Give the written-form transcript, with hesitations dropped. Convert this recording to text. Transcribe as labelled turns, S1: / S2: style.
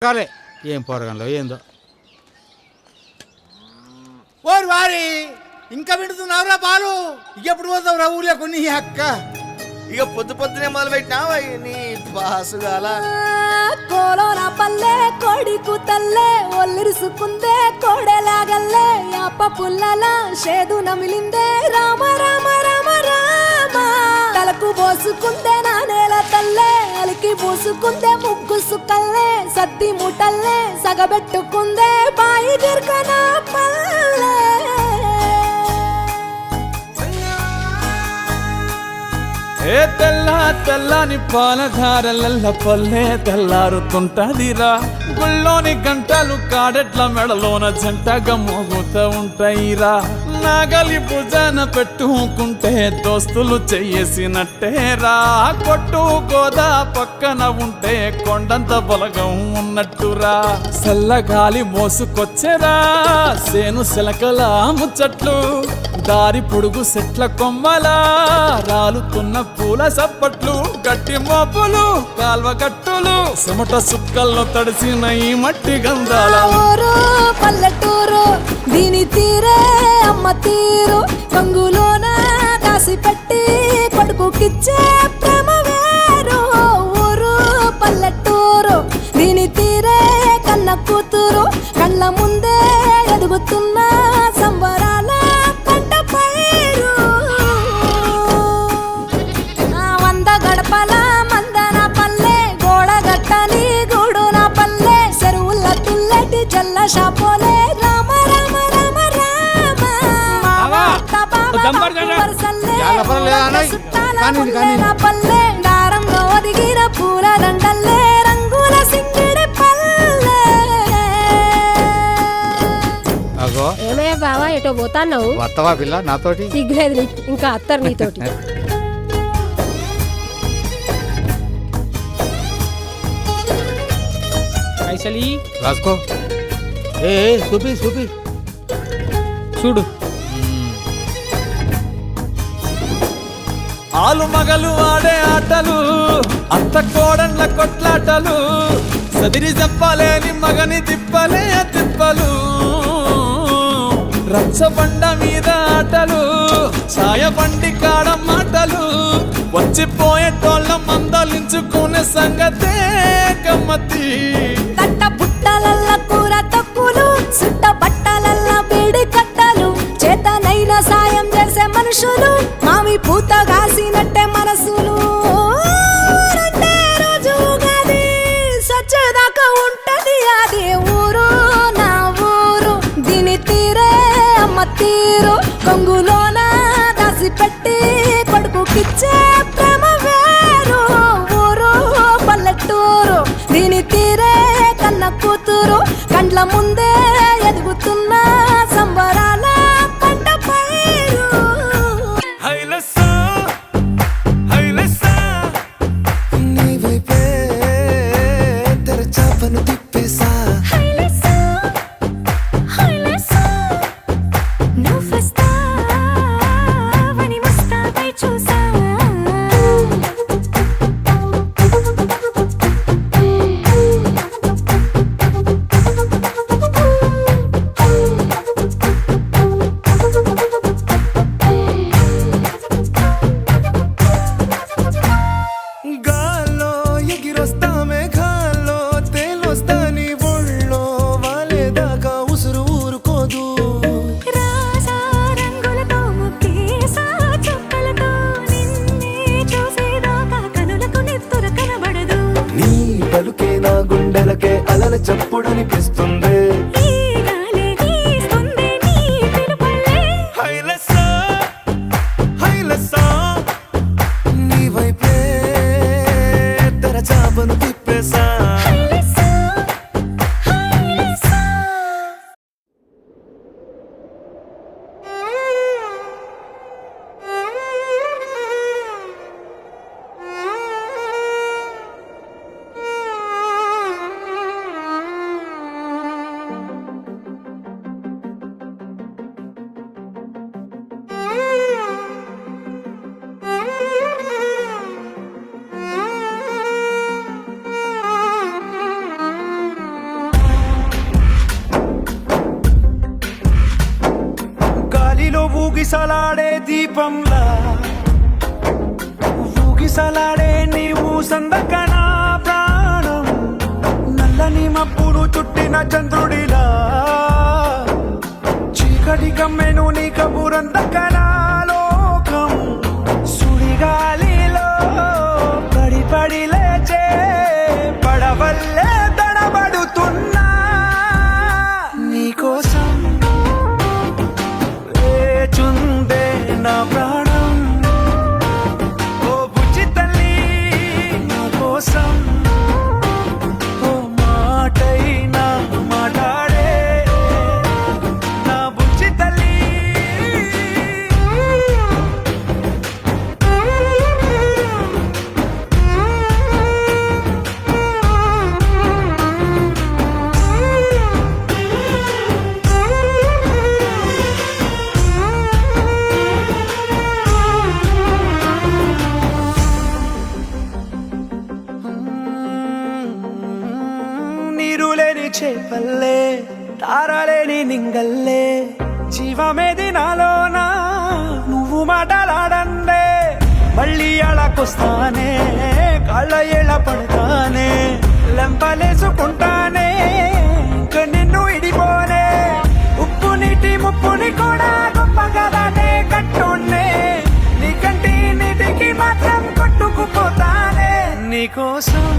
S1: కాలే ఏం పోరగంలో ఏందో ఓరి వారి ఇంకా వింటున్నావురా పాలు ఎప్పుడు పోతావురా ఊళ్ళో కొన్ని అక్క
S2: ఇక పొద్దు పొద్దునే మొదలు పెట్టినావా నీ బాసుగాల
S3: కోలోన పల్లె కొడికు తల్లే ఒల్లిరుసుకుందే కోడెలాగల్లే యాప పుల్లల షేదు నమిలిందే రామ రామ రామ రామ తలకు పోసుకుందే నా నేల తల్లే అలికి పూసుకుందే ముగ్గు సుక్కల్లే సద్ది ముటల్లే సగబెట్టుకుందే బాయి గిర్కన పల్లె
S4: ఏ తెల్ల తెల్లని పాలధారలల్ల పల్లె తెల్లారుతుంటదిరా గుళ్ళోని గంటలు కాడెట్ల మెడలోన జంటగా మోగుతూ ఉంటాయిరా నాగలి భుజాన పెట్టుకుంటే దోస్తులు చెయ్యేసినట్టేరా కొట్టు గోదా పక్కన ఉంటే కొండంత బలగం ఉన్నట్టురా చల్లగాలి మోసుకొచ్చెరా సేను శిలకల ముచ్చట్లు దారి పొడుగు సెట్ల కొమ్మలా రాలుతున్న పూల సప్పట్లు గట్టి మోపులు కాల్వ గట్టులు చెమట సుక్కల్లో తడిసిన ఈ మట్టి గంధాల
S3: ఊరు పల్లెటూరు దీని తీరే అమ్మ తీరు కంగులోన దాసి పెట్టి కొడుకుకిచ్చే ప్రేమ వేరు ఊరు పల్లెటూరు దీని తీరే కన్న కూతురు కళ్ళ ముందే ఎదుగుతున్న సంబరాల పంట పైరు వంద గడపల మందన పల్లె గోడ గట్టని గూడు నా పల్లె చెరువుల తుల్లటి జల్ల షాపోలే రామ రామ రామ రామ నా పల్లె దారంలో ఒదిగిన పూల దండల్లే రంగుల సింగిడి పల్లె
S1: అగో
S5: ఏమయ్య బావా ఎటో పోతాన్నావు
S1: వత్తవా పిల్ల నాతోటి
S5: సిగ్గులేదు నీకు ఇంకా అత్తరు నీతోటి
S6: పైసలి
S1: రాసుకో ఏ చూపి చూపి
S6: చూడు
S4: ఆలు మగలు ఆడే ఆటలు అత్త కోడన్ల కొట్లాటలు సదిరి చెప్పలేని మగని తిప్పలే తిప్పలు రచ్చబండ మీద ఆటలు ఛాయ బండి కాడ మాటలు వచ్చిపోయేటోళ్ళ మందలించుకునే సంగతే గమ్మతి
S3: కట్ట బుట్టలల్ల కూర తక్కులు సుట్ట బట్టలల్ల బీడి కట్టలు చేతనైన సాయం చేసే మనుషులు మామి పూత కాసినట్టే మనసులు రెండే రోజు ఉగాది సచ్చేదాకా ఉంటది అది ఊరు నా ఊరు దీని తీరే అమ్మ తీరు కొంగులోన దాసి పెట్టి కొడుకుకిచ్చే ప్రేమ వేరు ఊరు పల్లెటూరు దీని తీరే కన్న కూతురు కండ్ల ముందే ఎదుగుతున్న సంబరాల పంట పైరు
S2: నీ వైపే తెరచాపను తిప్పేసా గాల్లో ఎగిరొస్తా మేఘాల్లో తేలొస్తా నీ ఒళ్ళో వాలేదాకా ఉసురు ఊరుకోదు నీ పలుకే నా గుండెలకే అలల చప్పుడనిపిస్తుంది హైలెస్సా, హైలెస్సా, నీ వైపే తెరచాపను తిప్పేసా
S7: ఊగిసలాడే దీపంలా ఊగిసలాడే నీవు సందకనా ప్రాణం నల్లని మబ్బులు చుట్టిన చంద్రుడిలా చీకటి కమ్మెను నీ కబురందకనా లోకం సుడిగాలిలో పడి పడి లేచే పడవల్లే తడబడుతున్నా నీకోసం లేచుందే నా ప్రాణం ఓ బుజ్జి తల్లి నా కోసం ఓ మాటైనా మాట్లాడే నా బుజ్జి తల్లి నీరులేని చేపల్లే తారలేని నింగల్లే జీవమేది నాలోనా నువ్వు మాటలాడందే మళ్ళీ అళకొస్తానే కాళ్ళ ఏళ్ళ పడతానే లెంపలేసుకుంటానే ఇంక నిన్ను ఇడిపోనే ఉప్పు నీటి ముప్పుని కూడా గొప్పగా దాటే కట్టునే నీ కంటి నీటికి మాత్రం కొట్టుకుపోతానే నీకోసం